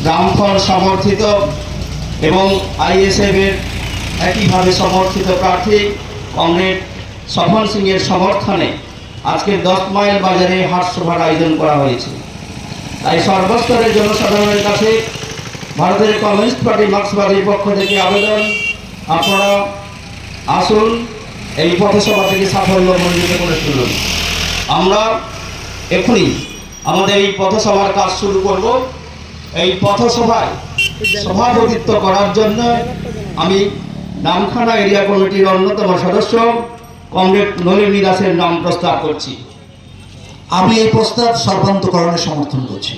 রামফল সমর্থিত এবং আইএসএফ এর একইভাবে সমর্থিত প্রার্থী কমরেড স্বপন সিংয়ের সমর্থনে আজকে 10 মাইল বাজারে হাট সভার আয়োজন করা হয়েছে। তাই সর্বস্তরের জনসাধারণের কাছে ভারতের কমিউনিস্ট পার্টি মার্ক্সবাদীর পক্ষ থেকে আবেদন, আপনারা আসুন, এই পথসভা থেকে সাফল্যমণ্ডিত করে তুলুন। আমরা এখনই আমাদের এই পথসভার কাজ শুরু করব। এই পথসভায় সভাপতিত্ব করার জন্য আমি নামখানা এরিয়া কমিটির অন্যতম সদস্য কমরেড নলিনী দাসের নাম প্রস্তাব করছি। আমি এই প্রস্তাব সর্বান্তকরণে সমর্থন করছি।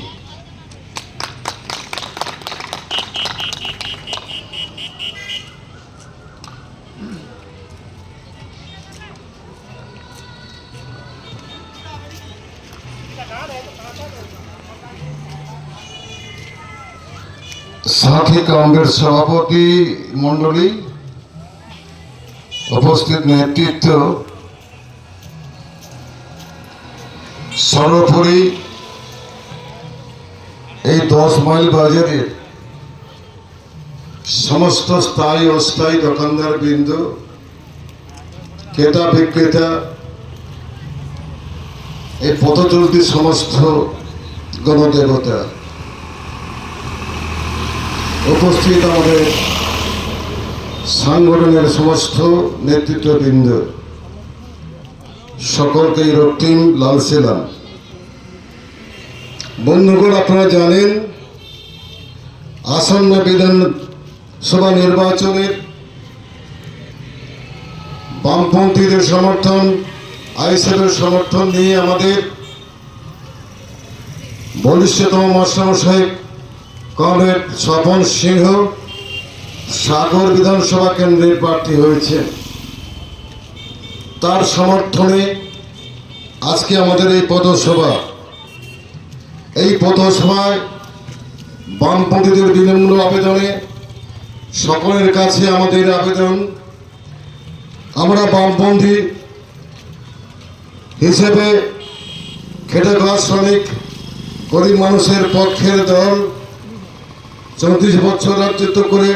সাথী কংগ্রেস সভাপতি মণ্ডলী, উপস্থিত নেতৃত্ব, সর্বোপরি এই 10 মাইল বাজারের সমস্ত স্থায়ী অস্থায়ী দোকানদার বৃন্দ, ক্রেতা বিক্রেতা, এই পথচলতি সমস্ত গণদেবতা, উপস্থিত আমাদের সাংগঠনের সমস্ত নেতৃত্ববৃন্দ, সকলকে রক্তিম লাল সেলাম। বন্ধুগণ, আপনারা জানেন আসন্ন বিধানসভা নির্বাচনের বামপন্থীদের সমর্থন, আইএসএফের সমর্থন নিয়ে আমাদের বলিষ্ঠতম মাস্টারমশাই কমরেড স্বপন সিংহ সাগর বিধানসভা কেন্দ্রের প্রার্থী হয়েছে। তার সমর্থনে আজকে আমাদের এই পথসভা। এই পথসভায় বামপন্থীদের বিনম্র আবেদনে সকলের কাছে আমাদের আবেদন, আমরা বামপন্থী হিসেবে খেটে খাওয়া শ্রমিক গরিব মানুষের পক্ষের দল 34 বছর রাজত্ব করে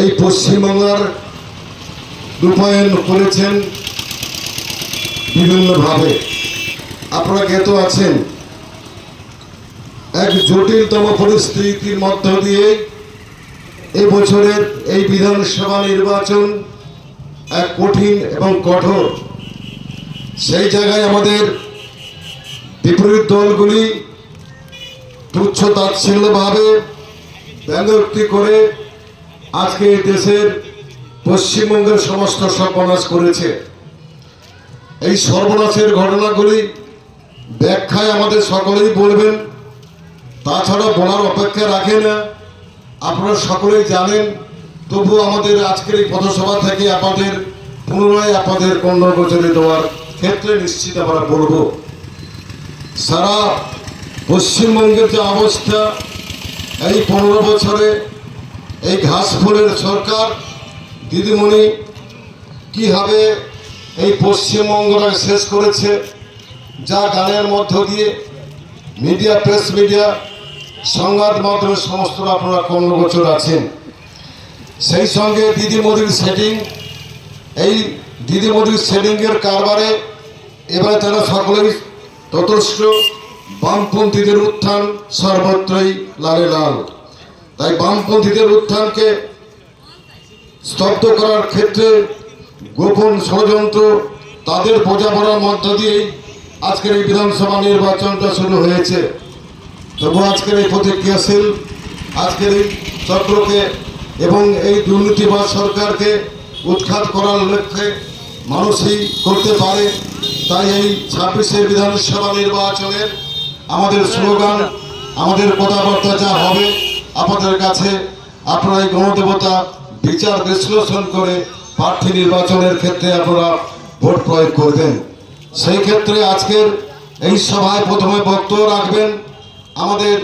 এই পশ্চিমবাংলার রূপায়ণ করেছেন বিভিন্নভাবে। আপনারা জ্ঞাত আছেন, এক জটিলতম পরিস্থিতির মধ্য দিয়ে এবছরের এই বিধানসভা নির্বাচন এক কঠিন এবং কঠোর। সেই জায়গায় আমাদের বিপরীত দলগুলি তুচ্ছ তাচ্ছিল্যভাবে ব্যঙ্গোক্তি করে আজকে দেশের পশ্চিমবঙ্গের সমস্ত সর্বনাশ করেছে। এই সর্বনাশের ঘটনাগুলি ব্যাখ্যায় আমাদের সকলেই বলবেন, তাছাড়া বলার অপেক্ষা রাখে না। আপনারা সকলেই জানেন, তবু আমাদের আজকের এই পথসভা থেকে আপনাদের পুনরায় আপনাদের কর্ণগোচরে দেওয়ার ক্ষেত্রে নিশ্চিত আমরা বলব, সারা পশ্চিমবঙ্গের যে অবস্থা, এই 15 বছরে এই ঘাসফুলের সরকার দিদিমণি কীভাবে এই পশ্চিমবঙ্গটাকে শেষ করেছে, যা গানের মধ্য দিয়ে মিডিয়া, প্রেস মিডিয়া, সংবাদ মাধ্যমে সমস্ত আপনারা কর্ণগোচর আছেন। সেই সঙ্গে দিদিমণির সেটিং, এই দিদিমণির সেটিংয়ের কারবারে এবারে তারা সকলেই ততস্থ। বামপন্থীদের উত্থান সর্বত্রই লালে লাল। তাই বামপন্থীদের উত্থানকে স্তব্ধ করার ক্ষেত্রে গোপন ষড়যন্ত্র, তাদের বোঝাপড়ার মধ্য দিয়েই আজকের এই বিধানসভা নির্বাচনটা শুরু হয়েছে। তবু আজকের এই প্রতিক্রিয়াশীল, আজকের এই চক্রকে এবং এই দুর্নীতিবাজ সরকারকে উৎখাত করার লক্ষ্যে মানুষই করতে পারে। তাই এই 26শে বিধানসভা নির্বাচনের আমাদের স্লোগান, আমাদের কথাবার্তা যা হবে, আপনাদের কাছে আপনারা এই গণদেবতা বিচার বিশ্লেষণ করে প্রার্থী নির্বাচনের ক্ষেত্রে আপনারা ভোট প্রয়োগ করবেন। সেই ক্ষেত্রে আজকের এই সভায় প্রথমে বক্তব্য রাখবেন আমাদের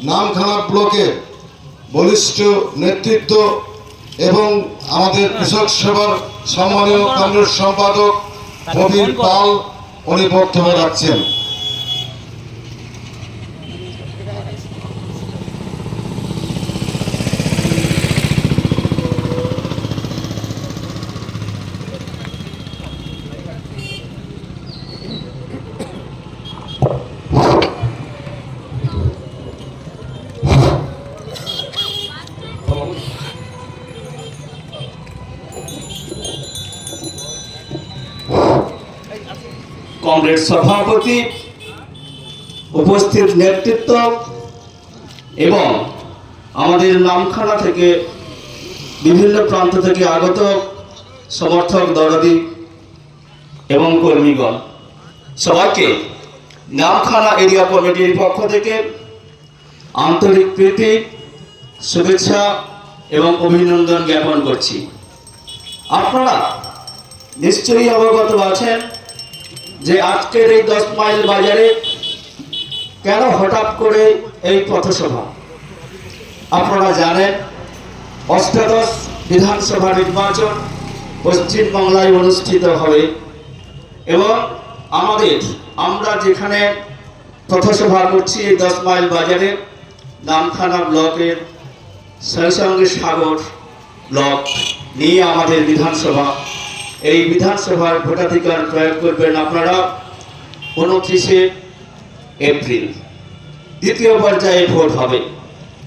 নামখানা ব্লকের বলিষ্ঠ নেতৃত্ব এবং আমাদের কৃষক সেবার সম্মানীয় কংগ্রেস সম্পাদক প্রবীর পাল, উনি বক্তব্য রাখছেন। কংগ্রেস সভাপতি, উপস্থিত নেতৃত্ব এবং আমাদের নামখানা থেকে বিভিন্ন প্রান্ত থেকে আগত সমর্থক, দরদি এবং কর্মীগণ, সবাইকে নামখানা এরিয়া কমিটির পক্ষ থেকে আন্তরিক প্রীতি, শুভেচ্ছা এবং অভিনন্দন জ্ঞাপন করছি। আপনারা নিশ্চয়ই অবগত আছেন যে আজকের এই 10 মাইল বাজারে কেন হঠাৎ করে এই পথসভা। আপনারা জানেন অষ্টাদশ বিধানসভা নির্বাচন পশ্চিমবাংলায় অনুষ্ঠিত হবে এবং আমরা যেখানে পথসভা করছি এই 10 মাইল বাজারে নামখানা ব্লকের সঙ্গে সাগর ব্লক নিয়ে আমাদের বিধানসভা। এই বিধানসভার ভোটাধিকার প্রয়োগ করবেন আপনারা 29শে এপ্রিল, দ্বিতীয় পর্যায়ে ভোট হবে।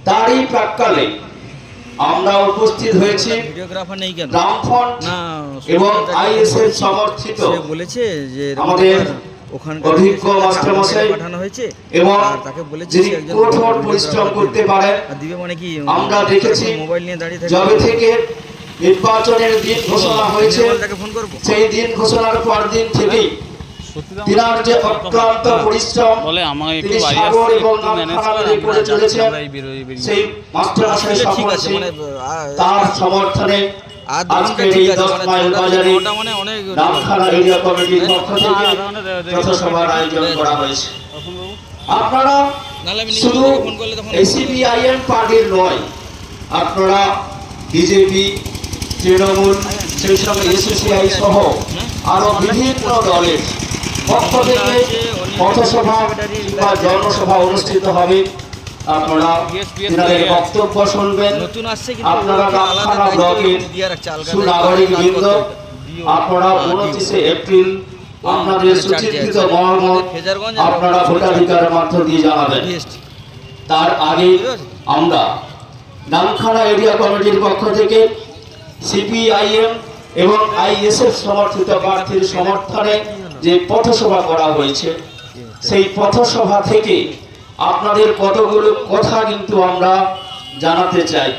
তারই প্রাক্কালে আমরা উপস্থিত হয়েছি রামফ্রন্ট এবং আইএসএফ সমর্থিত আমাদের অভিজ্ঞ মাস্টারমশাই এবং যিনি কঠোর পরিশ্রম করতে পারেন। আমরা দেখেছি যবে থেকে নির্বাচনের দিন ঘোষণা হয়েছে সেই দিন ঘোষণার পর দিন থেকেই তিনার যে অক্লান্ত পরিশ্রম তিনি সাগর এবং নামখানা করে চলেছেন, সেই মাস্টারমশাই সাফল্যে তার সমর্থনে আজকের এই 10 মাইল বাজারে নামখানা এরিয়া কমিটির পক্ষ থেকে পথসভার আয়োজন করা হয়েছে। আপনারা শুধু সিপিআইএম পার্টির নয়, আপনারা বিজেপি, তৃণমূল, সেই সঙ্গে এসএসসিআই সহ আরো বিভিন্ন দলের পক্ষ থেকে পথসভা বা জনসভা অনুষ্ঠিত হবে। আপনারা তিনাদের বক্তব্য শুনবেন। আপনারা নামখানা ব্লকের সুনাগরিক বৃন্দ, আপনারা 29শে এপ্রিল আপনাদের সুচিন্তিত মতামত আপনারা ভোটাধিকারের মাধ্য দিয়ে জানাবেন। তার আগে আমরা নামখানা এরিয়া কমিটির পক্ষ থেকে সিপিআইএম এবং আইএসএফ সমর্থিত প্রার্থীর সমর্থনে যে পথসভা করা হয়েছে, সেই পথসভা থেকে আপনাদের কতগুলো কথা কিন্তু আমরা জানাতে চাই।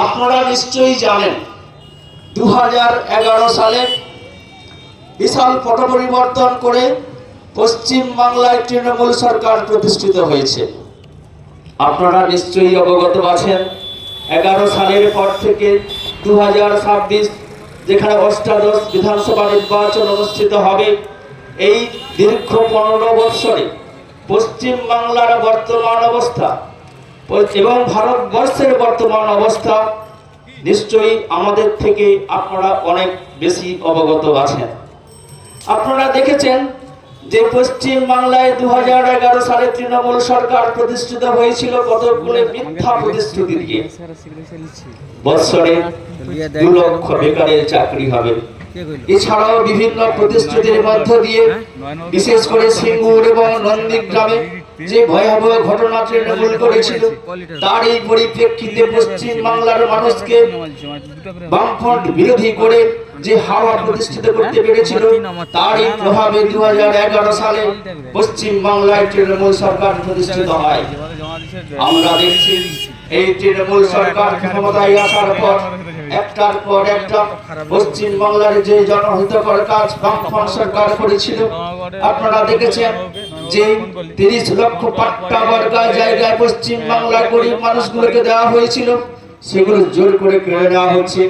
আপনারা নিশ্চয়ই জানেন 2011 সালে বিশাল পট পরিবর্তন করে পশ্চিমবাংলায় তৃণমূল সরকার প্রতিষ্ঠিত হয়েছে। আপনারা নিশ্চয়ই অবগত আছেন 11 সালের পর থেকে 2026 যেখানে অষ্টাদশ বিধানসভা নির্বাচন অনুষ্ঠিত হবে, এই দীর্ঘ 15 বৎসরে পশ্চিমবাংলার বর্তমান অবস্থা এবং ভারতবর্ষের বর্তমান অবস্থা নিশ্চয়ই আমাদের থেকে আপনারা অনেক বেশি অবগত আছেন। আপনারা দেখেছেন যে পশ্চিমবাংলায় 2011 সালে তৃণমূল সরকার প্রতিষ্ঠিত হয়েছিল কতগুলো মিথ্যা প্রতিশ্রুতি দিয়ে। বৎসরে 2 লক্ষ বেকারের চাকরি হবে, এছাড়াও বিভিন্ন প্রতিশ্রুতির মধ্য দিয়ে বিশেষ করে সিঙ্গুর এবং নন্দীগ্রামে যে ভয়াবহ ঘটনা তৃণমূল করেছিল, তারই পরিপ্রেক্ষিতে পশ্চিমবাংলার মানুষকে বামফ্রন্ট বিরোধী করে যে হাওয়া প্রতিষ্ঠিত করতে পেরেছিল, তারই প্রভাবে 2011 সালে পশ্চিমবাংলায় তৃণমূল সরকার প্রতিষ্ঠিত হয়। আমরা দেখছি এই তৃণমূল সরকার ক্ষমতায় আসার পর একটার পর একটা পশ্চিমবাংলার যে জনহিতকর কাজ বামফ্রন্ট সরকার করেছিল। আপনারা দেখেছেন যে 30 লক্ষ পাট্টা বর্গা জায়গায় পশ্চিমবাংলার গরিব মানুষগুলোকে দেওয়া হয়েছিল, সেগুলো জোর করে কেড়ে নেওয়া হচ্ছে।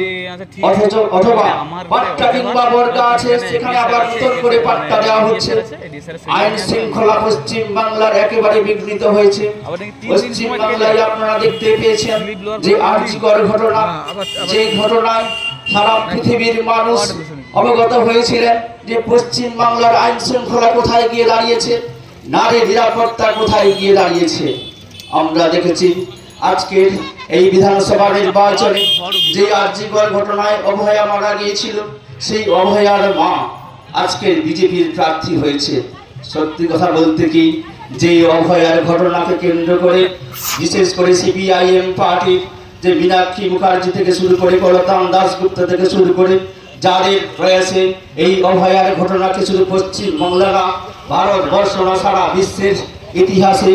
অথবা পাট্টা কিংবা বর্গা আছে, সেখানে আবার নতুন করে পাট্টা দেওয়া হচ্ছে। আইন শৃঙ্খলা পশ্চিমবাংলার একেবারে বিঘ্নিত হয়েছে। পশ্চিমবাংলায় আপনারা দেখতে পেয়েছেন যে আরজিকর ঘটনা, যে ঘটনায় সারা পৃথিবীর মানুষ অবগত হয়েছিলেন যে পশ্চিমবাংলার আইন শৃঙ্খলা কোথায় গিয়ে দাঁড়িয়েছে, নারী নিরাপত্তা কোথায় গিয়ে দাঁড়িয়েছে। আমরা দেখেছি আজকের এই বিধানসভা নির্বাচনে যে আরজিকর ঘটনায় অভয়া মারা গিয়েছিল, সেই অভয়ার মা আজকের বিজেপির প্রার্থী হয়েছে। সত্যি কথা বলতে কি, যে অভয়ার ঘটনাকে কেন্দ্র করে বিশেষ করে সিপিআইএম পার্টির যে মীনাক্ষী মুখার্জি থেকে শুরু করে কলতান দাশগুপ্ত থেকে শুরু করে যাদের রয়েছে এই অভয়ার ঘটনাকে শুধু পশ্চিমবাংলা না, ভারতবর্ষ না, সারা বিশ্বের ইতিহাসে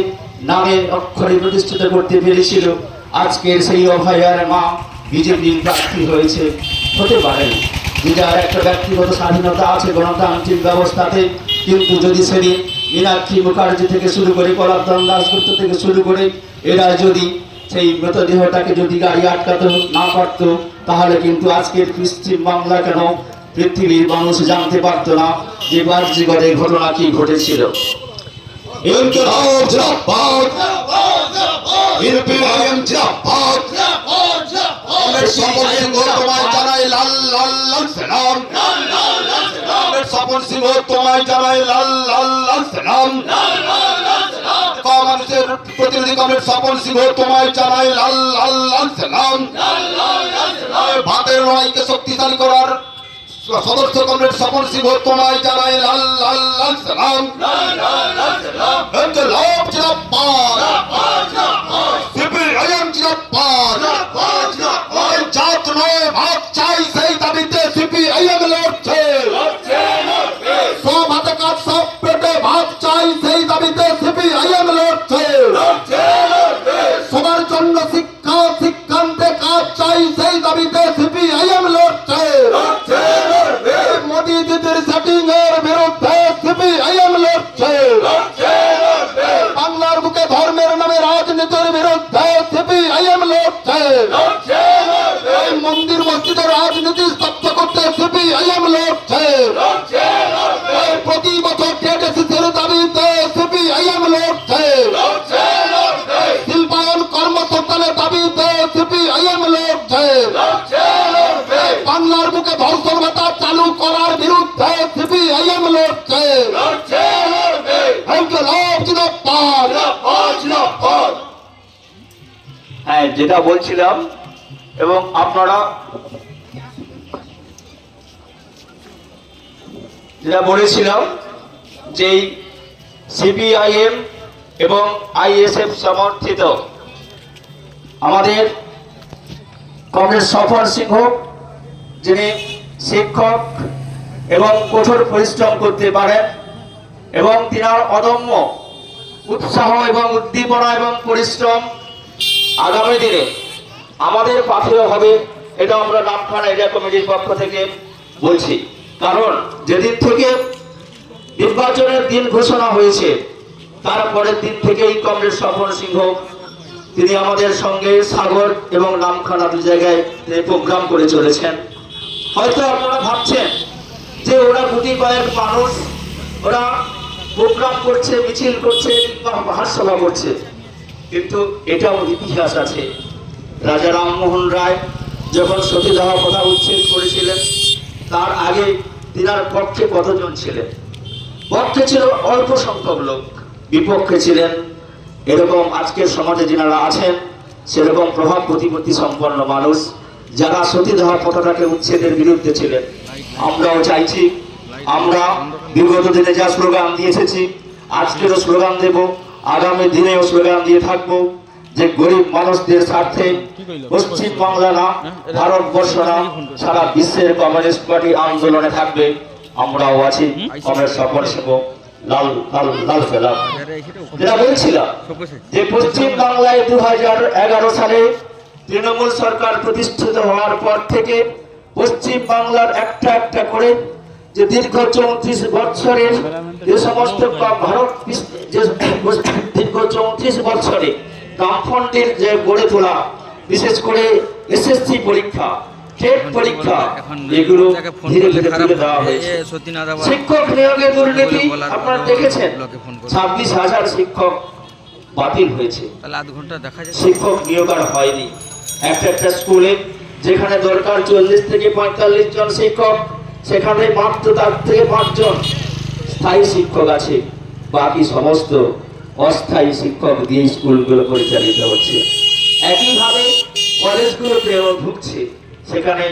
নামের অক্ষরে প্রতিষ্ঠিত করতে পেরেছিল। আজকের সেই অভয়ার মা বিজেপির প্রার্থী হয়েছে, হতে পারে যে যার একটা ব্যক্তিগত স্বাধীনতা আছে গণতান্ত্রিক ব্যবস্থাতে, কিন্তু যদি সেদিন মীনাক্ষী মুখার্জি থেকে শুরু করে পলাতন দাশগুপ্ত থেকে শুরু করে এরা যদি সেই মৃতদেহটাকে যদি গাড়ি আটকাতে না পারত, তাহলে কিন্তু আজকের পশ্চিমবাংলা কেন পৃথিবীর মানুষ জানতে পারত না যে বাহ্যিকরে ঘটনা কি ঘটেছিল। ইনকিলাব জিন্দাবাদ, ইনকিলাব জিন্দাবাদ, আমাদের স্বপন সিংহ তোমায় জানাই লাল লাল লাল সালাম, আমাদের স্বপন সিংহ তোমায় জানাই লাল লাল লাল সালাম, কংগ্রেসের প্রতিনিধি কমরেড স্বপন সিংহ তোমায় জানাই লাল লাল লাল সালাম, ভারতের লড়াইকে শক্তিশালী করার সদস্য কমরেড স্বপন সিংহ তোমায় জানাই লাল লাল লাল সালাম, ইনকিলাব জিন্দাবাদ, সিপিআইএম জিন্দাবাদ, জাত নয় ভাত চাই সেই দাবিতে সিপিআইএম লড়ছে, সব হাতে কাজ সব পেটে ভাত চাই সেই দাবিতে সিপিআইএম লড়ছে, সবার জন্য শিক্ষা শিক্ষান্তে কাজ চাই সেই দাবিতে সিপিআইএম লড়ছে, মোদী দিদির সেটিং এর বিরুদ্ধে সিপিআইএম লড়ছে, বাংলার বুকে ধর্মের নামে রাজনীতির বিরুদ্ধে সিপিআইএম লড়ছে, মন্দির মসজিদের রাজনীতি স্তব্ধ করতে সিপিআইএম লড়ছে, প্রতি বছর টেটেসিসির দাবিতে সিপিআইএম লড়ছে, শিল্পায়ন কর্মসংস্থানের দাবিতে সিপিআইএম লড়ছে, বাংলার বুকে ধর্ষণ ভাতা চালু করার বিরুদ্ধে সিপিআইএম লড়ছে, ইনকিলাব জিন্দাবাদ। হ্যাঁ, যেটা বলছিলাম এবং আপনারা যেটা বলেছিলাম যে সিপিআইএম এবং আইএসএফ সমর্থিত আমাদের কংগ্রেস স্বপন সিংহ, যিনি শিক্ষক এবং কঠোর পরিশ্রম করতে পারেন এবং তিনার অদম্য উৎসাহ এবং উদ্দীপনা এবং পরিশ্রম আগামী দিনে আমাদের পাথেয় হবে, এটা আমরা নামখানা এরিয়া কমিটির পক্ষ থেকে বলছি। কারণ যেদিন থেকে নির্বাচনের দিন ঘোষণা হয়েছে তারপরের দিন থেকেই কংগ্রেস স্বপন সিংহ তিনি আমাদের সঙ্গে সাগর এবং নামখানা দু জায়গায় প্রোগ্রাম করে চলেছেন। হয়তো আপনারা ভাবছেন যে ওরা গুটি কয়েক মানুষ, ওরা প্রোগ্রাম করছে, মিছিল করছে, মহাসভা করছে, কিন্তু এটাও ইতিহাস আছে। রাজা রামমোহন রায় যখন সতীদাহ প্রথা উচ্ছেদ করেছিলেন তার আগে তিনার পক্ষে কতজন ছিলেন? পক্ষে ছিল অল্প সংখ্যক লোক, বিপক্ষে ছিলেন এরকম আজকের সমাজে যারা আছেন সেরকম প্রভাব প্রতিপত্তি সম্পন্ন মানুষ যারা সতীদাহ প্রথাটাকে উচ্ছেদের বিরুদ্ধে ছিলেন। আমরাও চাইছি, আমরা বিগত দিনে যা স্লোগান দিয়ে এসেছি আজকেরও স্লোগান দেব, আগামী দিনেও স্লোগান দিয়ে থাকবো যে গরিব মানুষদের স্বার্থে পশ্চিম বাংলা না, ভারতবর্ষ না, সারা বিশ্বের কমিউনিস্ট পার্টি আন্দোলনে থাকবে। আমরাও আছি, কংগ্রেস স্বপন সিংহ লাল লাল লাল ফেলা। যেটা বলছিলাম যে পশ্চিম বাংলায় 2011 সালে তৃণমূল সরকার প্রতিষ্ঠিত হওয়ার পর থেকে পশ্চিম বাংলার একটা একটা করে যে দীর্ঘ 34 বছরের যে সমস্ত ভারত দীর্ঘ 34 বছরে বামফ্রন্টের যে গড়ে তোলা, বিশেষ করে এসএসসি পরীক্ষা, টেট পরীক্ষা, এগুলো ধীরে ধীরে তুলে দেওয়া হয়েছে। শিক্ষক নিয়োগের দুর্নীতি আপনারা দেখেছেন, 26,000 শিক্ষক বাতিল হয়েছে, শিক্ষক নিয়োগ আর হয়নি। একটা একটা স্কুলে যেখানে দরকার 40 থেকে 45 জন শিক্ষক, সেখানে মাত্র 4 থেকে 5 জন স্থায়ী শিক্ষক আছে, বাকি সমস্ত অস্থায়ী শিক্ষক দিয়ে স্কুলগুলো পরিচালিত হচ্ছে। একইভাবে কলেজগুলোতেও ঢুকছে, সেখানে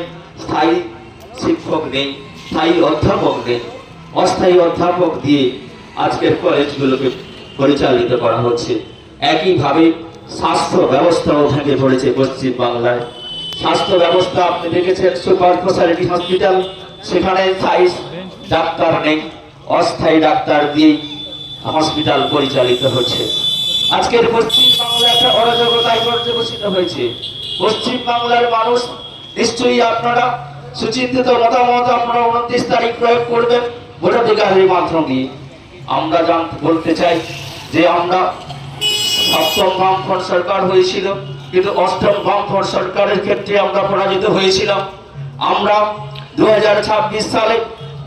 স্থায়ী শিক্ষক নেই, স্থায়ী অধ্যাপক নেই, অস্থায়ী অধ্যাপক দিয়ে আজকের কলেজগুলোকে পরিচালিত করা হচ্ছে। একইভাবে স্বাস্থ্য ব্যবস্থাও ভেঙে পড়েছে পশ্চিম বাংলায়। স্বাস্থ্য ব্যবস্থা আপনি দেখেছেন, সুপার স্পেশালিটি হসপিটাল, সেখানে স্থায়ী ডাক্তার নেই, অস্থায়ী ডাক্তার দিয়ে হসপিটাল পরিচালিত হচ্ছে। আজকের পশ্চিমবাংলা একটা অরাজকতায় পর্যবেসিত হয়েছে। পশ্চিমবাংলার মানুষ নিশ্চয়ই আপনারা সুচিন্তিত মতামত আপনারা 29 তারিখ প্রয়োগ করবেন ভোটাধিকারের মাধ্যমে। আমরা বলতে চাই যে আমরা সপ্তম বামফ্রন্ট সরকার হয়েছিল, কিন্তু অষ্টম বামফ্রন্ট সরকারের ক্ষেত্রে আমরা পরাজিত হয়েছিলাম। আমরা 2026 সালে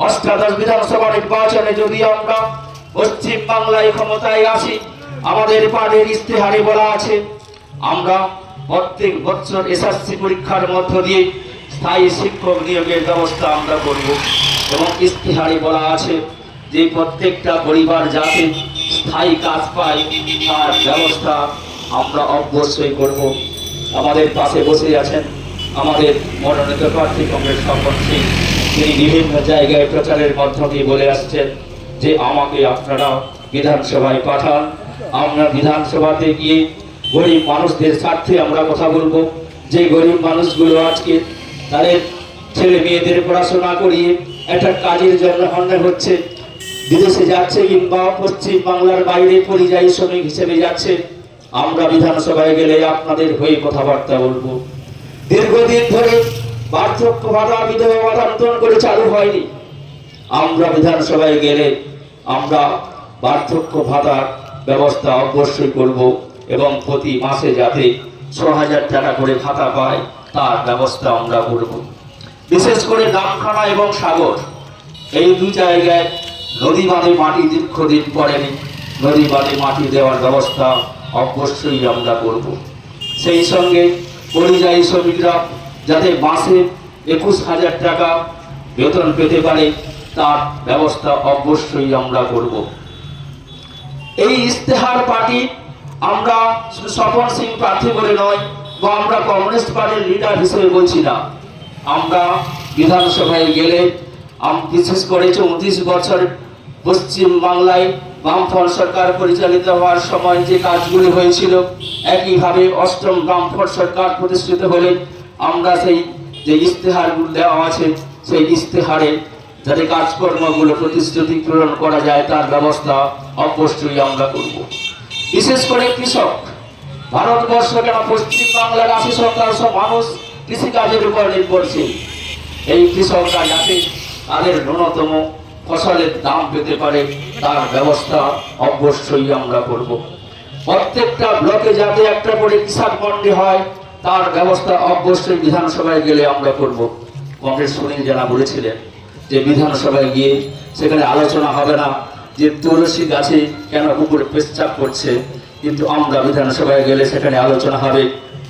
অষ্টাদশ বিধানসভা নির্বাচনে যদি আমরা পশ্চিম বাংলায় ক্ষমতায় আসি, আমাদের পার্টির ইস্তেহারে বলা আছে আমরা প্রত্যেক বছর এসএসসি পরীক্ষার মধ্য দিয়ে স্থায়ী শিক্ষক নিয়োগের ব্যবস্থা আমরা করব, এবং ইস্তেহারে বলা আছে যে প্রত্যেকটা পরিবার যাতে স্থায়ী কাজ পায় তার ব্যবস্থা আমরা অবশ্যই করব। আমাদের পাশে বসে আছেন আমাদের মনোনীত প্রার্থী কংগ্রেস স্বপন সিং, তিনি বিভিন্ন জায়গায় প্রচারের মাধ্যমে বলে আসছেন যে আমাকে আপনারা বিধানসভায় পাঠান, আমরা বিধানসভাতে গিয়ে গরিব মানুষদের স্বার্থে আমরা কথা বলবো। যে গরিব মানুষগুলো আজকে তাদের ছেলে মেয়েদের পড়াশোনা করিয়ে একটা কাজের জন্য অন্যায় হচ্ছে, বিদেশে যাচ্ছে কিংবা পশ্চিম বাংলার বাইরে পরিযায়ী শ্রমিক হিসেবে যাচ্ছে, আমরা বিধানসভায় গেলে আপনাদের হয়ে কথাবার্তা বলবো। দীর্ঘদিন ধরে বার্ধক্য ভাতা বিধবা ভাতা নতুন করে চালু হয়নি, আমরা বিধানসভায় গেলে আমরা বার্ধক্য ভাতার ব্যবস্থা অবশ্যই করব, এবং প্রতি মাসে যাতে ৬,০০০ টাকা করে ভাতা পায় তার ব্যবস্থা আমরা করব। বিশেষ করে নামখানা এবং সাগর এই দু জায়গায় নদী বাঁধে মাটি দীর্ঘদিন পড়েনি, নদী বাঁধে মাটি দেওয়ার ব্যবস্থা অবশ্যই আমরা করব। সেই সঙ্গে পরিযায়ী শ্রমিকরা যাতে মাসে ২১,০০০ টাকা বেতন পেতে পারে তার ব্যবস্থা অবশ্যই আমরা করব। এই ইস্তেহার পার্টি আমরা শুধু স্বপন সিং প্রার্থী বলে নয়, বা আমরা কমিউনিস্ট পার্টির লিডার হিসেবে বলছি না, আমরা বিধানসভায় গেলে বিশেষ করে 34 বছর পশ্চিম বাংলায় বামফ্রন্ট সরকার পরিচালিত হওয়ার সময় যে কাজগুলি হয়েছিল, একইভাবে অষ্টম বামফ্রন্ট সরকার প্রতিষ্ঠিত হলে আমরা সেই যে ইস্তেহারগুলো দেওয়া আছে সেই ইস্তেহারে যাতে কাজকর্মগুলো প্রতিশ্রুতি পূরণ করা যায় তার ব্যবস্থা অবশ্যই আমরা করব। বিশেষ করে কৃষক, ভারতবর্ষ কেন পশ্চিম বাংলার 80% মানুষ কৃষিকাজের উপর নির্ভরশীল। এই কৃষকরা যাতে তাদের ন্যূনতম ফসলের দাম পেতে পারে তার ব্যবস্থা অবশ্যই আমরা করব। প্রত্যেকটা ব্লকে যাতে একটা করে কিষাণ মন্ডি হয় তার ব্যবস্থা অবশ্যই বিধানসভায় গেলে আমরা করব। কংগ্রেস সুনীল জানা বলেছিলেন যে বিধানসভায় গিয়ে সেখানে আলোচনা হবে না যে তুলসী গাছে কেন কুকুরে পেচ্ছাপ করছে, কিন্তু আমরা বিধানসভায় গেলে সেখানে আলোচনা হবে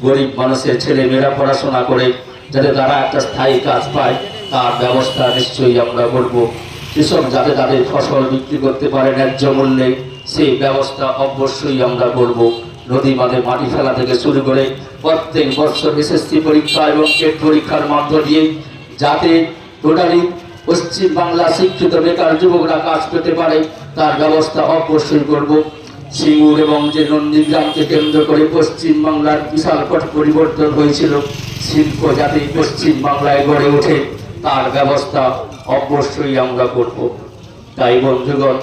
গরিব মানুষের ছেলে মেয়েরা পড়াশোনা করে যাতে তারা একটা স্থায়ী কাজ পায় তার ব্যবস্থা নিশ্চয়ই আমরা করব। কৃষক যাতে তাদের ফসল বিক্রি করতে পারে ন্যায্য মূল্যে সেই ব্যবস্থা অবশ্যই আমরা করব। নদী বাঁধে মাটি ফেলা থেকে শুরু করে প্রত্যেক বছর এসএসসি পরীক্ষা এবং টেট পরীক্ষার মধ্য দিয়ে যাতে টোটালি পশ্চিম বাংলা শিক্ষিত বেকার যুবকরা কাজ পেতে পারে তার ব্যবস্থা অবশ্যই করব। সিঙ্গুর এবং যে নন্দীগ্রামকে কেন্দ্র করে পশ্চিম বাংলার বিশাল পট পরিবর্তন হয়েছিল, শিল্প যাতে পশ্চিম বাংলায় গড়ে ওঠে তার ব্যবস্থা অবশ্যই আমরা করব। তাই বন্ধুগণ,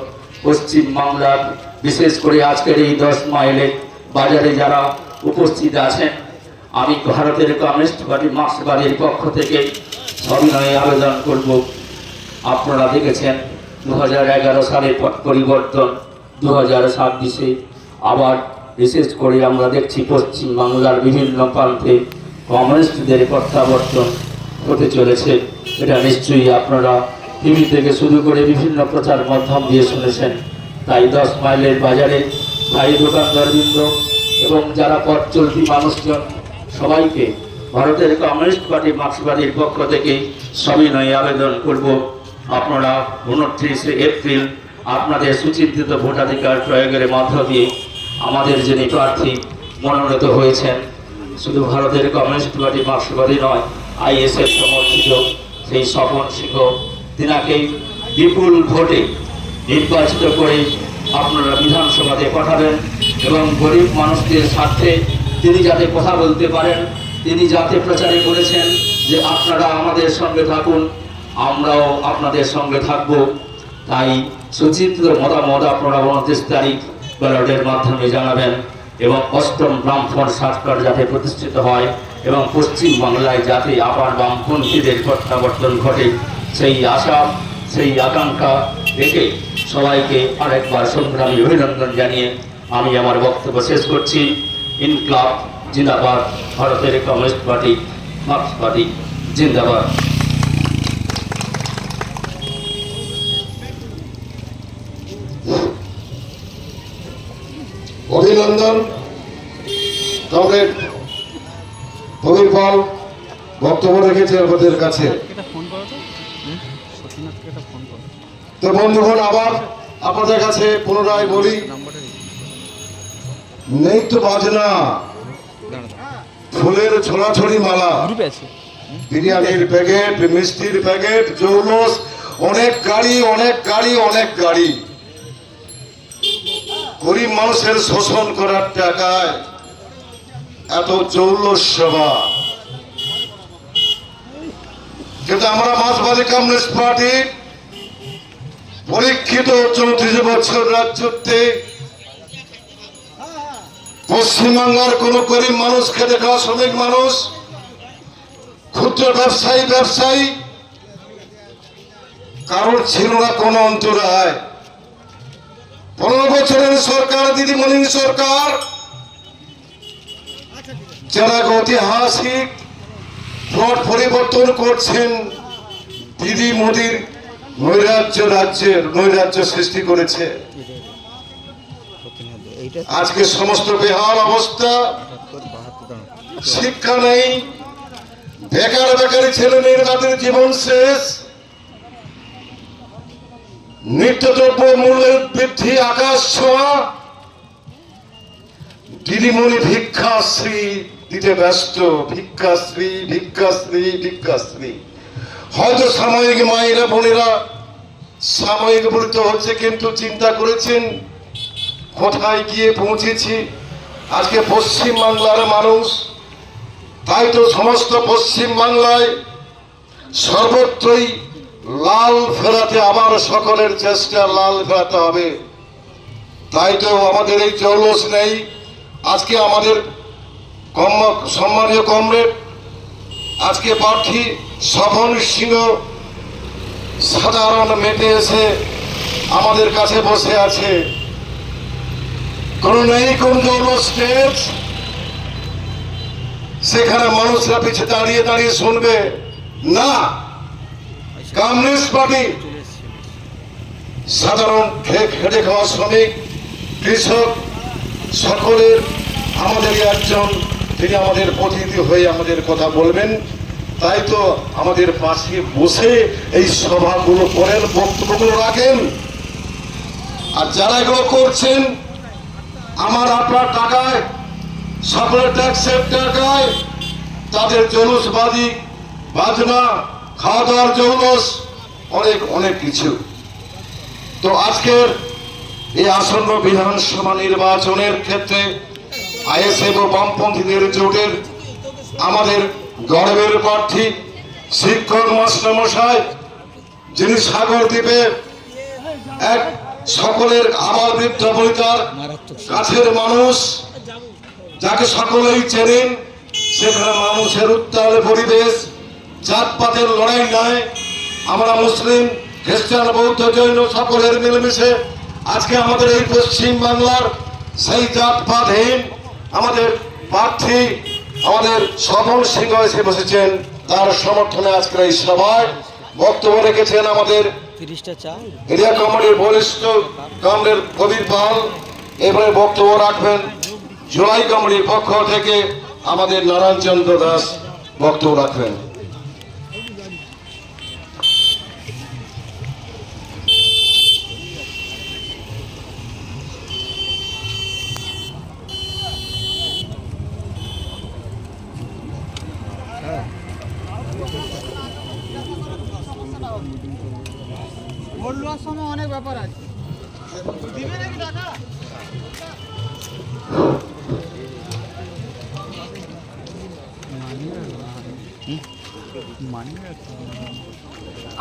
পশ্চিম বাংলার বিশেষ করে আজকের এই 10 মাইলে বাজারে যারা উপস্থিত আছেন, আমি ভারতের কমিউনিস্ট পার্টি মার্ক্সবাদীর পক্ষ থেকে সবিনয়ে আবেদন করব। আপনারা দেখেছেন 2011 সালে পট পরিবর্তন, 2026-এ আবার বিশেষ করে আমরা দেখছি পশ্চিম বাংলার বিভিন্ন প্রান্তে কমিউনিস্টদের প্রত্যাবর্তন হতে চলেছে। এটা নিশ্চয়ই আপনারা টিভি থেকে শুরু করে বিভিন্ন প্রচার মাধ্যম দিয়ে শুনেছেন। তাই 10 মাইলের বাজারে স্থায়ী দোকানদারবৃন্দ এবং যারা পথ চলতি মানুষজন সবাইকে ভারতের কমিউনিস্ট পার্টি মার্ক্সবাদীর পক্ষ থেকে সবিনয়ে আবেদন করব, আপনারা 29 এপ্রিল আপনাদের সুচিন্তিত ভোটাধিকার প্রয়োগের মধ্য দিয়ে আমাদের যিনি প্রার্থী মনোনীত হয়েছেন, শুধু ভারতের কমিউনিস্ট পার্টি মার্ক্সবাদী নয়, আইএসএফ সমর্থিত সেই স্বপন সিংহ, তিনাকে বিপুল ভোটে নির্বাচিত করে আপনারা বিধানসভাতে পাঠাবেন এবং গরিব মানুষদের স্বার্থে তিনি যাতে কথা বলতে পারেন তিনি যাতে প্রচারে বলেছেন যে আপনারা আমাদের সঙ্গে থাকুন, আমরাও আপনাদের সঙ্গে থাকব। তাই সুচিন্তিত মতামত আপনারা 29 তারিখ ব্যালটের মাধ্যমে জানাবেন এবং 8ম বামফ্রন্ট সরকার যাতে প্রতিষ্ঠিত হয় এবং পশ্চিম বাংলায় যাতে আবার বামপন্থীদের প্রত্যাবর্তন ঘটে, সেই আশা সেই আকাঙ্ক্ষা রেখে সবাইকে আরেকবার সংগ্রামী অভিনন্দন জানিয়ে আমি আমার বক্তব্য শেষ করছি। ইনকলাব জিন্দাবাদ, ভারতের কমিউনিস্ট পার্টি মার্কস পার্টি জিন্দাবাদ। অভিনন্দন কমরেড কবির পাল বক্তব্য রেখেছে আমাদের কাছে। তো বন্ধুগণ, আবার আপনাদের কাছে পুনরায় বলি, নেই তো বাজনা, ফুলের ছড়াছড়ি মালা, বিরিয়ানির প্যাকেট, মিষ্টির প্যাকেট, জৌলস, অনেক গাড়ি অনেক গাড়ি অনেক গাড়ি, গরিব মানুষের শোষণ করার টাকায় এত জৌলস সভা। কিন্তু আমরা মার্ক্সবাদী কমিউনিস্ট পার্টি পরীক্ষিত 34 বছর রাজত্বে পশ্চিমবাংলার কোন গরিব মানুষ, খেটে খাওয়া শ্রমিক মানুষ, ক্ষুদ্র ব্যবসায়ী কারোর ছিল না কোনো অন্তরায়। 15 বছরের সরকার, দিদিমণির সরকার, যারা ঐতিহাসিক প্লট পরিবর্তন করছেন, দিদি মোদির নৈরাজ্য সৃষ্টি করেছে। আজকে সমস্ত বেহাল অবস্থা, শিক্ষা নেই, বেকারি ছেলে মেয়ের তাদের জীবন শেষ, নিত্যদ্রব্য মূল্যের বৃদ্ধি আকাশ ছোঁয়া, দিদিমণি ভিক্ষাশ্রী দিতে ব্যস্ত, ভিক্ষাশ্রী। হয়তো সাময়িক মায়েরা বোনেরা সাময়িক উপকৃত হচ্ছে, কিন্তু চিন্তা করেছেন কোথায় গিয়ে পৌঁছেছি আজকে পশ্চিম বাংলার মানুষ। তাই তো সমস্ত পশ্চিম বাংলায় সর্বত্রই লাল ফেরাতে, আবার সকলের চেষ্টা লাল ফেরাতে হবে। তাই তো আমাদের এই জৌলস নেই। আজকে আমাদের সম্মানীয় কমরেড, আজকে প্রার্থী স্বপন সিংহ সাধারণ মেটে এসে আমাদের কাছে বসে আছে। কোন জৌলস স্টেজ, সেখানে মানুষরা পিছে দাঁড়িয়ে শুনবে না। কমিউনিস্ট পার্টি সাধারণ খেটে খাওয়া শ্রমিক, কৃষক, সকলের আমাদের একজন, তিনি আমাদের প্রতিনিধি হয়ে আমাদের কথা বলবেন। তাই তো আমাদের পাশে বসে এই সভাগুলো করেন, বক্তব্যগুলো রাখেন। আর যারা এগুলো করছেন আমার আপনার টাকায়, সকলের ট্যাক্সের টাকায়, তাদের জৌলুসবাদী বাজনা, খাওয়া দাওয়ার জৌলুস, অনেক কিছু। তো আজকের এই আসন্ন বিধানসভা নির্বাচনের ক্ষেত্রে আইএসএফ ও বামপন্থীদের জোটের আমাদের গর্বের প্রার্থী শিক্ষক মাস্টারমশাই, যিনি সাগরদ্বীপে এক সকলের আবার বৃদ্ধ বনিতার কাছের মানুষ, যাকে সকলেই চেনেন। সেখানে মানুষের উত্তাল পরিবেশ, জাতপাতের লড়াই নয়, আমরা মুসলিম, খ্রিস্টান, বৌদ্ধ, জৈন সকলের মিলেমিশে আজকে আমাদের এই পশ্চিম বাংলার সেই জাতপাতহীন আমাদের প্রার্থী আমাদের স্বপন সিংহ এসে বসেছেন। তার সমর্থনে আজকের এই সভায় বক্তব্য রেখেছেন আমাদের এরিয়া কমিটির বরিষ্ঠ কমরেড কবির পাল। এবারে বক্তব্য রাখবেন জুলাই কমিটির পক্ষ থেকে আমাদের নারায়ণ চন্দ্র দাস বক্তব্য রাখবেন। ভোট লওয়ার সময় অনেক ব্যাপার আছে, দিবে নাকি টাকা?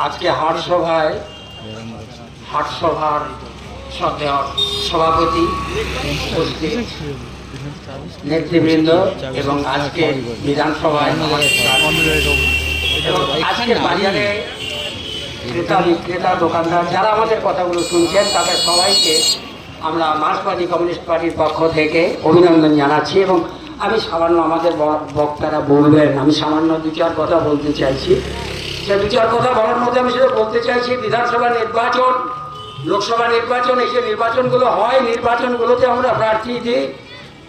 আজকে হাটসভার সভাপতি উপস্থিত নেতৃবৃন্দ এবং আজকে বিধানসভায় এবং আজকের বাজারে ক্রেতা বিক্রেতা দোকানদার যারা আমাদের কথাগুলো শুনছেন তাদের সবাইকে আমরা মার্ক্সবাদী কমিউনিস্ট পার্টির পক্ষ থেকে অভিনন্দন জানাচ্ছি। এবং আমি সামান্য আমাদের বক্তারা বলবেন, আমি সামান্য দু চার কথা বলতে চাইছি। সে দু চার কথা বলার মধ্যে আমি সেটা বলতে চাইছি, বিধানসভা নির্বাচন, লোকসভা নির্বাচন, এই যে নির্বাচনগুলো হয়, নির্বাচনগুলোতে আমরা প্রার্থী দিই।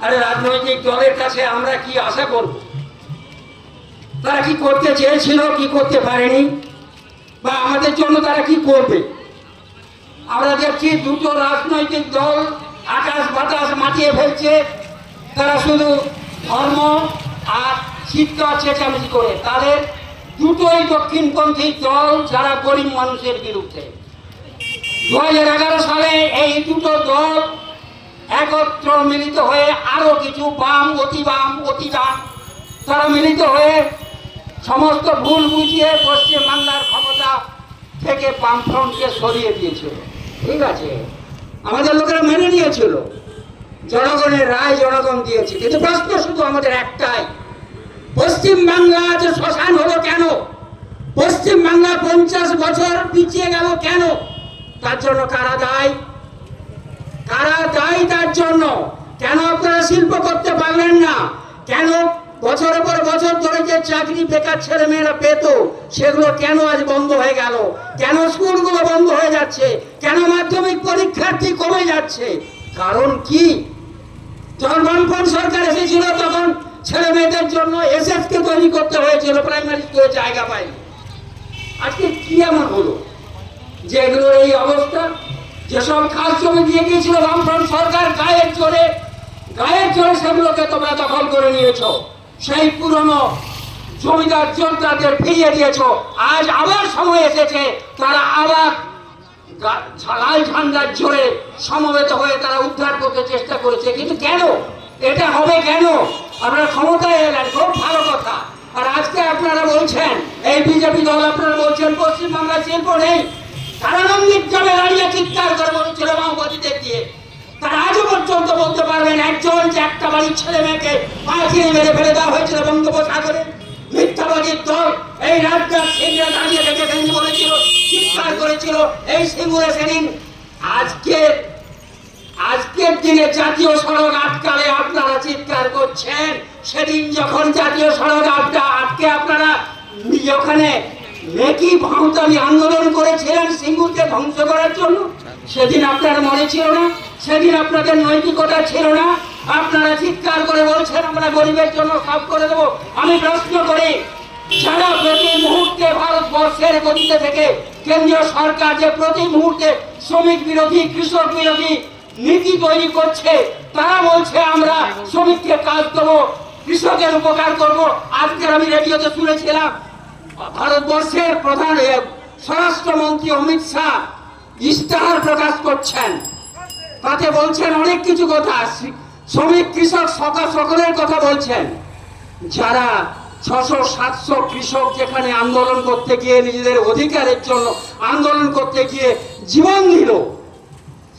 আরে রাজনৈতিক দলের কাছে আমরা কি আশা করব? তারা কি করতে চেয়েছিল, কি করতে পারেনি, বা আমাদের জন্য তারা কি করবে? আমরা দেখছি দুটো রাজনৈতিক দল আকাশ বাতাস মাতিয়ে ফেলছে। তারা শুধু ধর্ম আর চিৎকার চেঁচামেচি করে। তাদের দুটোই দক্ষিণপন্থী দল যারা গরিব মানুষের বিরুদ্ধে। 2011 সালে এই দুটো দল একত্র মিলিত হয়ে আরো কিছু বাম, অতি ডান, তারা মিলিত হয়ে সমস্ত ভুল বুঝিয়ে পশ্চিমবাংলার ক্ষমতা থেকে বামফ্রন্টকে সরিয়ে দিয়েছিল। ঠিক আছে, আমাদের লোকেরা মেনে নিয়েছিল, জনগণের রায় জনগণ দিয়েছে। কিন্তু প্রশ্ন শুধু আমাদের একটাই, পশ্চিমবাংলা যে শ্মশান হলো কেন? পশ্চিমবাংলা 50 বছর পিছিয়ে গেল কেন? তার জন্য কারা দায়ী? কারা দায়ী তার জন্য? কেন আপনারা শিল্প করতে পারলেন না? কেন বছরের পর বছর ধরে যে চাকরি বেকার ছেলে মেয়েরা পেত সেগুলো কেন আজ বন্ধ হয়ে গেল? কেন স্কুলগুলো বন্ধ হয়ে যাচ্ছে? কেন মাধ্যমিক পরীক্ষার্থী কমে যাচ্ছে? কারণ কি? যখন বামফ্রন্ট সরকার এসেছিল তখন ছেলে মেয়েদের জন্য এসএসকে তৈরি করতে হয়েছিল, প্রাইমারি স্কুলে জায়গা পায়নি। আজকে কি এমন হলো যে এগুলোর এই অবস্থা? যেসব খাস জমি দিয়ে গিয়েছিল বামফ্রন্ট সরকার গায়ের জোরে সেগুলোকে তোমরা দখল করে নিয়েছ। সেই পুরনো জমিদার জোরদারদের ফিরিয়ে দিয়েছ। আজ আবার সময় এসেছে, তারা আবার লাল ঝান্ডার জোরে সমবেত হয়ে তারা উদ্ধার করতে চেষ্টা করেছে। কিন্তু কেন এটা হবে? কেন? আপনারা ক্ষমতায় এলেন, খুব ভালো কথা। আর আজকে আপনারা বলছেন, এই বিজেপি দল আপনারা বলছেন পশ্চিমবাংলার শিল্প নেই। কারানন্দিত যাবে দাঁড়িয়ে চিৎকার করে বলেছিল মাওবাদীদের দিয়ে। তারা আজও পর্যন্ত বলতে পারবেন একজন যে একটা বাড়ির ছেলে মেয়েকে পাখিয়ে মেরে ফেলে দেওয়া হয়েছিল বঙ্গোপসাগরে? মিথ্যাবাদীর দল এই রাজ্যের সিংরা দাঁড়িয়ে দেখে ভেঙে বলেছিল, চিৎকার করেছিল এই সিঙ্গুরে সেদিন। আজকের দিনে জাতীয় সড়ক আটকালে আপনারা চিৎকার করছেন। সেদিন যখন জাতীয় সড়ক আটকে আপনারা ওখানে মেকি ভাঙতালি আন্দোলন করেছিলেন সিঙ্গুরকে ধ্বংস করার জন্য, সেদিন আপনার মনে ছিল না? সেদিন আপনাদের নৈতিকতা ছিল না? আপনারা চিৎকার করে বলছেন আমরা গরিবের জন্য সব করে দেবো। আমি প্রশ্ন করি, যারা প্রতি মুহূর্তে ভারতবর্ষের গতিতে থেকে কেন্দ্রীয় সরকার যে প্রতি মুহূর্তে শ্রমিক বিরোধী, কৃষক বিরোধী নীতি তৈরি করছে, তারা বলছে আমরা শ্রমিককে কাজ দেবো, কৃষকের উপকার করব। আজকের আমি রেডিওতে শুনেছিলাম ভারতবর্ষের প্রধান স্বরাষ্ট্রমন্ত্রী অমিত শাহ ইশতেহার প্রকাশ করছেন, তাতে বলছেন অনেক কিছু কথা, শ্রমিক কৃষক সকলের কথা বলছেন। যারা 600-700 কৃষক যেখানে আন্দোলন করতে গিয়ে নিজেদের অধিকারের জন্য আন্দোলন করতে গিয়ে জীবন দিল,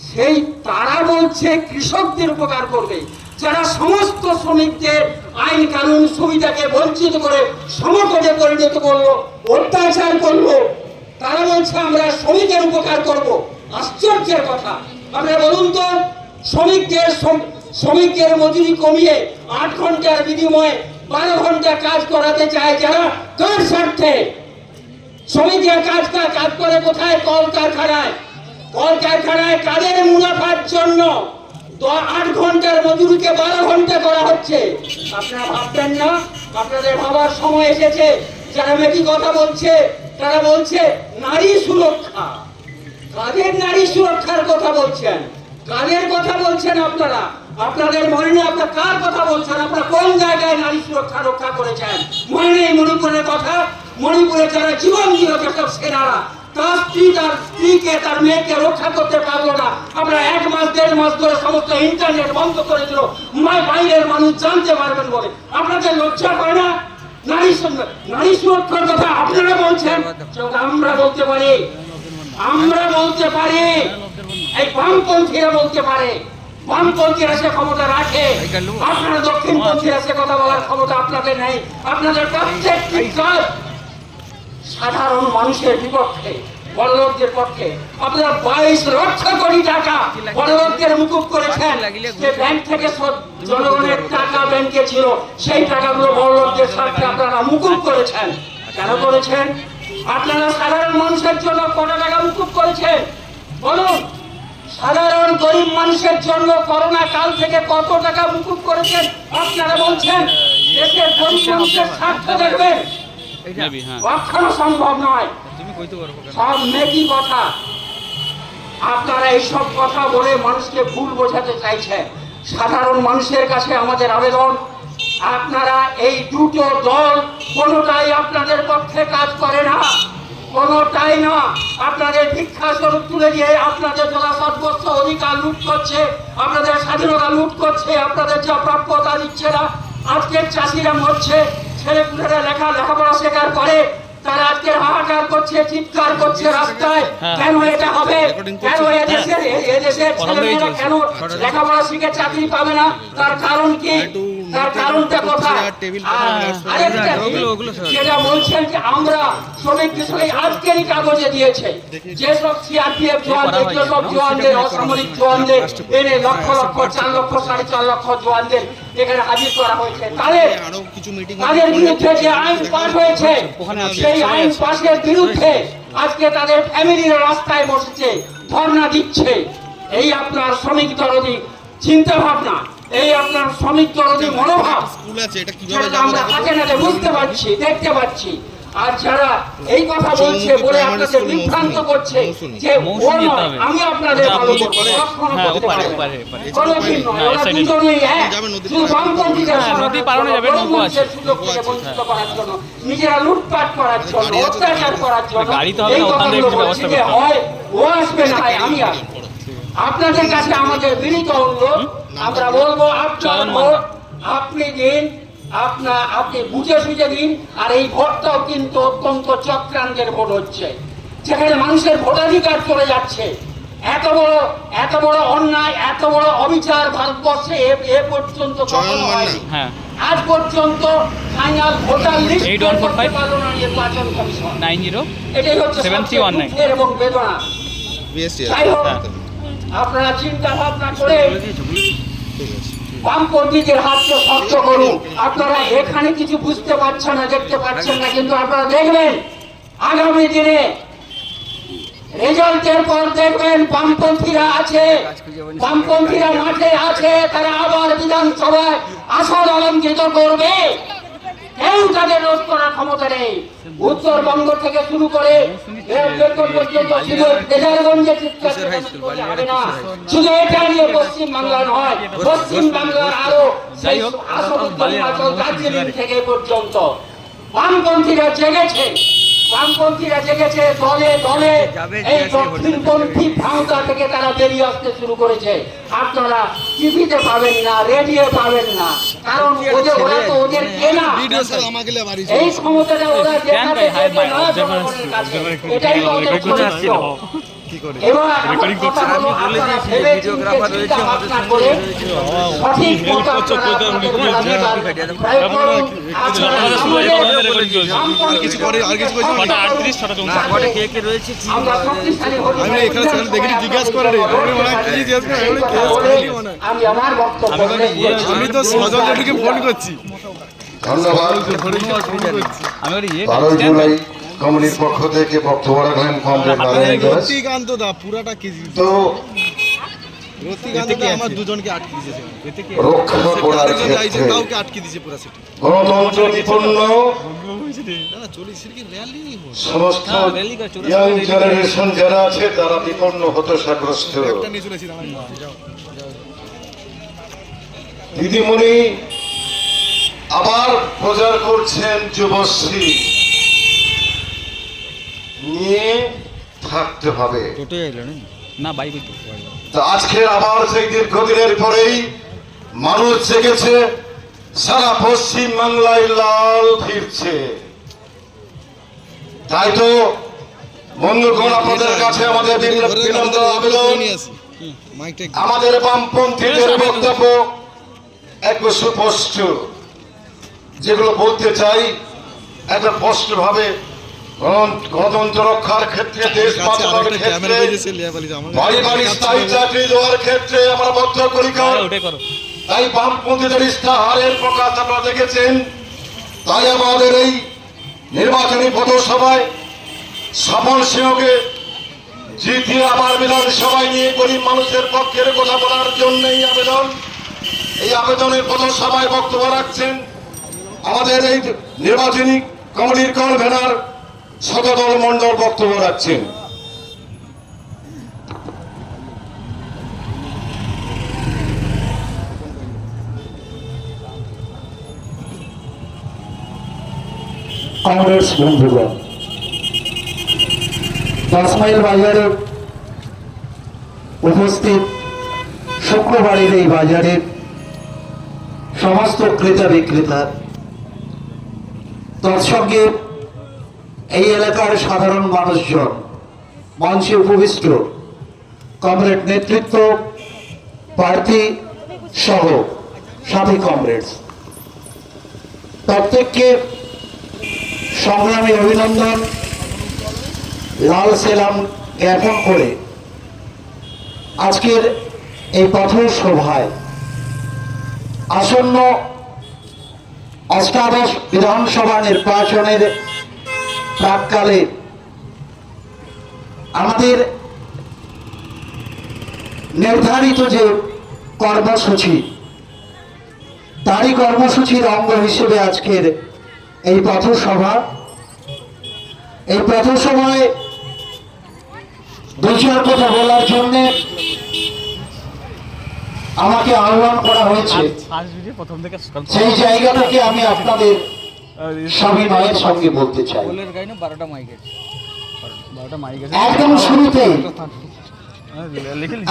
সেই তারা বলছে কৃষকদের উপকার করবে। যারা সমস্ত শ্রমিকদের আইন কানুন সুবিধাকে বঞ্চিত করে সমকটে পরিণত করলো, অত্যাচার করলো, তারা বলছে আমরা শ্রমিকের উপকার করব। আশ্চর্যের কথা। আপনারা বলুন তো, শ্রমিকদের মজুরি কমিয়ে 8 ঘন্টার বিনিময়ে 12 ঘন্টা কাজ করাতে চায় যারা, কার স্বার্থে? শ্রমিকরা কাজ করে কোথায়? কলকারখানায়। কাজের মুনাফার জন্য 8 ঘন্টার মজুরিকে 12 ঘন্টা করা হচ্ছে। আপনারা ভাববেন না? আপনাদের ভাবার সময় এসেছে। যারা মেকি কথা বলছে তারা বলছে নারী সুরক্ষা। কাদের নারী সুরক্ষার কথা বলছেন? কাদের কথা বলছেন আপনারা? আপনাদের মনে নেই আপনারা কার কথা বলছেন? আপনারা কোন জায়গায় নারী সুরক্ষা রক্ষা করেছেন? মনে নেই মণিপুরের কথা? মণিপুরে যারা জীবন দিল যেসব সেনারা, তার স্ত্রীকে তার মেয়েকে রক্ষা করতে পারলো না। আমরা 1 মাস 1.5 মাস ধরে সমস্ত ইন্টারনেট বন্ধ করেছিল বাইরের মানুষ জানতে পারবেন বলে। আপনাদের লজ্জা করে না? নারী নারী সুরক্ষার কথা আপনারা বলছেন, আমরা বলতে পারি, আমরা বলতে পারি, এই বামপন্থীরা বলতে পারে, বামপন্থীরা সে ক্ষমতা রাখে। আপনারা দক্ষিণপন্থীরা সে কথা বলার ক্ষমতা আপনাদের নেই। আপনাদের প্রত্যেকটি কাজ সাধারণ মানুষের বিপক্ষে, বড়লোকদের পক্ষে। আপনারা 22 লক্ষ কোটি টাকা বড়লোকদের মুকুব করেছেন। যে ব্যাংক থেকে সব জনগণের টাকা ব্যাংকে ছিল, সেই টাকাগুলো বড়লোকদের স্বার্থে আপনারা মুকুব করেছেন। কেন করেছেন? আপনারা সাধারণ মানুষের জন্য কত টাকা মুকুব করেছেন বলুন? সাধারণ গরিব মানুষের জন্য করোনা কাল থেকে কত টাকা মুকুব করেছেন? আপনারা বলছেন দেশের গরিব মানুষের স্বার্থ দেখবেন, কখনো সম্ভব নয়। সব মেকি কথা। আপনারা এইসব কথা বলে মানুষকে ভুল বোঝাতে চাইছেন। সাধারণ মানুষের কাছে আমাদের আবেদন, আপনারা এই দুটো দল কোনোটাই আপনাদের পক্ষে কাজ করে না, কোনোটাই না। আপনাদের ভিক্ষা স্বরূপ তুলে দিয়ে আপনাদের জনসর্বোচ্চ অধিকার লুট করছে, আপনাদের স্বাধীনতা লুট করছে, আপনাদের যা প্রাপ্যতা দিচ্ছে না। আজকের চাষিরা মরছে, ছেলেপুলেরা লেখাপড়া শেখার পরে তারা আজকে হাহাকার করছে, চিৎকার করছে রাস্তায়। কেন এটা হবে? কেন এদেশের ছেলেমেয়েরা কেন লেখাপড়া শিখে চাকরি পাবে না? তার কারণ কি? তার কারণটা কোথায়? আরেকটা যেটা বলছেন যে আমরা শ্রমিক বিষয়ে আজকেরই কাগজে দিয়েছে, যেসব সিআরপিএফ জওয়ানদের, যেসব জওয়ানদের, অসামরিক জওয়ানদের এনে লক্ষ লক্ষ, 4 লক্ষ, 4.5 লক্ষ জওয়ানদের এখানে হাজির করা হয়েছে, তাদের বিরুদ্ধে যে আইন পাস হয়েছে, সেই আইন পাশের বিরুদ্ধে আজকে তাদের ফ্যামিলির রাস্তায় বসেছে, ধর্ণা দিচ্ছে। এই আপনার শ্রমিক দরদি চিন্তা ভাবনা, এই আপনার শ্রমিক দরদি মনোভাব সেটা আমরা হাতে নাতে বুঝতে পারছি, দেখতে পাচ্ছি। আর যারা এই কথা বলছে বলে আপনাদের বিভ্রান্ত করছে যে ও নয়, আমি আপনাদের ভালো করবো, কখনো করতে পারে কোনোদিন নয়। ওরা দুজনেই এক, শুধু বামপন্থীদের সুযোগ থেকে বঞ্চিত করার জন্য, নিজেরা লুটপাট করার জন্য, অত্যাচার করার জন্য এই কথাগুলো বলছে যে হয় ও আসবে না হয় আমি আসবো। আপনাদের কাছে আমাদের বিনীত অনুরোধ, আমরা বলবো আপনার ভোট আপনি দিন, আপনি বুঝে সুঝে দিন। আর এই ভোটটাও কিন্তু অত্যন্ত চক্রান্তের ভোট হচ্ছে, যেখানে মানুষের ভোটাধিকার চলে যাচ্ছে। এত বড় অন্যায়, এত বড় অবিচার ভারতবর্ষে এ পর্যন্ত কখনো হয়নি। আজ পর্যন্ত ফাইনাল ভোটার লিস্ট করতে পারলো না নির্বাচন কমিশন। এটাই হচ্ছে দুঃখের এবং বেদনা। যাই হোক, আপনারা চিন্তা ভাবনা করে বামপন্থীদের হাতকে শক্ত করুন। আপনারা এখানে কিছু বুঝতে পারছেন না, দেখতে পাচ্ছেন না, কিন্তু আপনারা দেখবেন আগামী দিনে রেজাল্টের পর দেখবেন বামপন্থীরা আছে, বামপন্থীরা মাঠে আছে, তারা আবার বিধানসভায় আসন অলঙ্কৃত করবে। কেউ তাদের রোধ করার ক্ষমতা নেই। উত্তরবঙ্গ থেকে শুরু করে পর্যন্ত শুধু মেজারগঞ্জে চিৎকার হবে না, শুধু এটা নিয়ে পশ্চিম বাংলা নয়, পশ্চিম বাংলার আরো দার্জিলিং থেকে পর্যন্ত বামপন্থীরা জেগেছে। বামপন্থীরা জেগেছে দলে দলে, এই দক্ষিণপন্থী ভাঙতা থেকে তারা বেরিয়ে আসতে শুরু করেছে। আপনারা টিভিতে পাবেন না, রেডিও পাবেন না, কারণ ওরা তো ওদের কেনা। এই ক্ষমতাটা ওরা দেখাতে দেবে না জনগণের কাছে, এটাই ওদের চরিত্র। এবার আমার কথা হলো, আপনারা ভেবে চিন্তে চিন্তা ভাবনা করে সঠিক মতো আপনারা আপনাদের ভোটাধিকার প্রয়োগ করুন। আপনারা আমরা শক্তিশালী হতে চাই। আমি আমার বক্তব্য ফোন করছি। ধন্যবাদ। 12 জুলাই কমিটির পক্ষ থেকে বক্তব্য রাখলেন কমরেড নারায়ণ দাস। তো রক্ষা করার ক্ষেত্রে গণতন্ত্র বিপন্ন সমস্ত ইয়াং জেনারেশন যারা আছে তারা বিপন্ন হতাশাগ্রস্ত। দিদিমণি আবার প্রচার করছেন যুবশ্রী নিয়ে থাকতে হবে। আজকে আবার সেই দীর্ঘদিনের পরেই মানুষ জেগেছে, সারা পশ্চিম বাংলায় লাল ফিরছে। তাই তো বন্ধুগণ, আপনাদের কাছে আমাদের বিনম্র আবেদন, আমাদের বামপন্থীদের বক্তব্য একটু সুস্পষ্ট, যেগুলো বলতে চাই একদম স্পষ্টভাবে। গণতন্ত্র রক্ষার ক্ষেত্রে, দেশ বাঁচানোর ক্ষেত্রে, বাড়ি বাড়ি স্থায়ী চাকরি দেওয়ার ক্ষেত্রে আমরা বদ্ধপরিকর। তাই বামপন্থীদের ইস্তাহারের প্রকাশ আপনারা দেখেছেন। তাই আমাদের এই নির্বাচনী পথসভায় স্বপন সিংহকে জিতিয়ে আবার বিধানসভায় নিয়ে গরিব মানুষের পক্ষের কথা বলার জন্যই আবেদন। এই আবেদনের পথসভায় বক্তব্য রাখছেন আমাদের এই নির্বাচনী কমিটির কনভেনার শতদল মণ্ডল বক্তব্য রাখছেন। কংগ্রেস বন্ধুগণ, 10 মাইল বাজারে উপস্থিত শুক্রবারের এই বাজারের সমস্ত ক্রেতা বিক্রেতা, তৎসঙ্গে এই এলাকার সাধারণ মানুষজন, মঞ্চে উপবিষ্ট কমরেড নেতৃত্ব, প্রার্থী সহ সাথী কমরেডস, প্রত্যেককে সংগ্রামী অভিনন্দন, লাল সেলাম জ্ঞাপন করে আজকের এই পথসভায় আসন্ন অষ্টাদশ বিধানসভা নির্বাচনের প্রাককালে আমাদের নির্ধারিত যে কর্মসূচি, তারই কর্মসূচির অঙ্গ হিসেবে আজকের এই পথসভা। এই পথসভায় দু চার কথা বলার জন্য আমাকে আহ্বান করা হয়েছে। সেই জায়গা থেকে আমি আপনাদের সবিনয়ের সঙ্গে বলতে চাই। একদম শুরুতে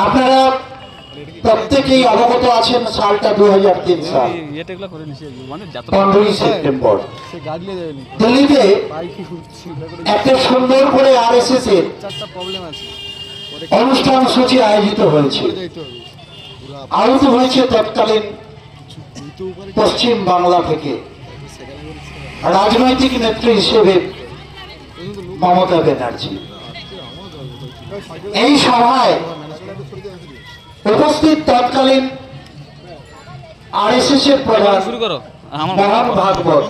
আপনারা প্রত্যেকেই অবগত আছেন, সালটা 2003 সাল, 15ই সেপ্টেম্বর দিল্লিতে একটা সুন্দর করে RSS এর অনুষ্ঠান সূচি আয়োজিত হয়েছে। আয়োজিত হয়েছে তৎকালীন পশ্চিম বাংলা থেকে রাজনৈতিক নেত্রী হিসেবে মমতা ব্যানার্জি। এই সভায় উপস্থিত তৎকালীন RSS এর প্রধান মোহন ভাগবত